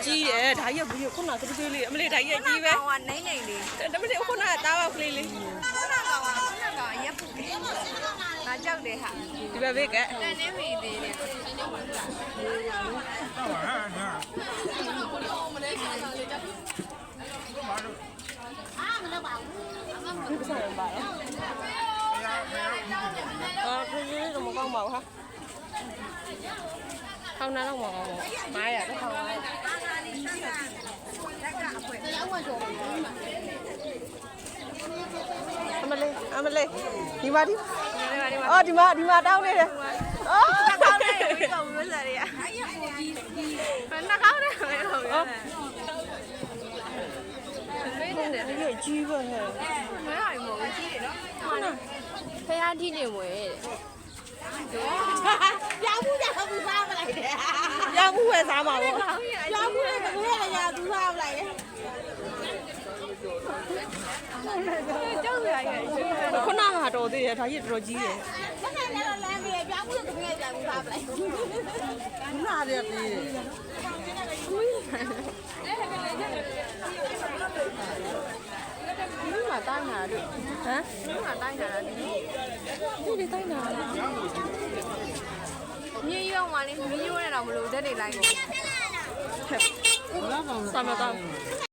ကြီးတယ်ဒါကြီးကဘူးခုနကတူးလေးအမလေးဒါကြီးကကြီးပဲဟိုကနိုင်နိုင်လေးဒါမလေးခုနကတားပေါက်ကလေးလေးခုနကောင်ရက်ပူလေးငါကြောက်တယ်ဟာဒီဘက်ဘေးကတန်နေမိသေးတယ်ဒီပစားရပါလားအော်ခရီးတော့မကောင်းပါဘူးဟာထောင်းနာတော့မကောင်းဘူး900တော့ထောင်းပါအမလေးဒီမှာအော်ဒီမှာတောင်းနေတယ်အော်နှာခေါင်းနဲ့ပြီးတော့မျိုးစားတွေကနှာခေါင်းနဲ့ပဲလို့ပြောတယ်ဒီကကြီးပဲဟဲ့မရဘူးမဟုတ်ကြီးတယ်နော်ဖះတိနေမွေပြောင်းမှုရဘူးစားမလိုက်တယ်။ရောက်ဘူးပဲစားမှာပေါ့။ပြောင်းမှုလည်းဘယ်လိုလဲရသူစားမလိုက်တယ်ကြောက်ရရဲ့။ခုနကတော်သေးတယ်ဒါကြီးတော်ကြီးတယ်။ဆက်နေလည်းလမ်းပြေပြောင်းမှုလည်းဘယ်လိုလဲစားမလိုက်ဘူး။ခုနကတည်းကသေးတယ်ဒီမှာတိုင်းတာတို့ဟမ်ဒီမှာတိုင်းတာဒီဒီတိုင်းတာမြေရောမှလည်းမြေရိုးနဲ့တော့မလို့ဓာတ်တွေလိုက်ကိုဆာမတော့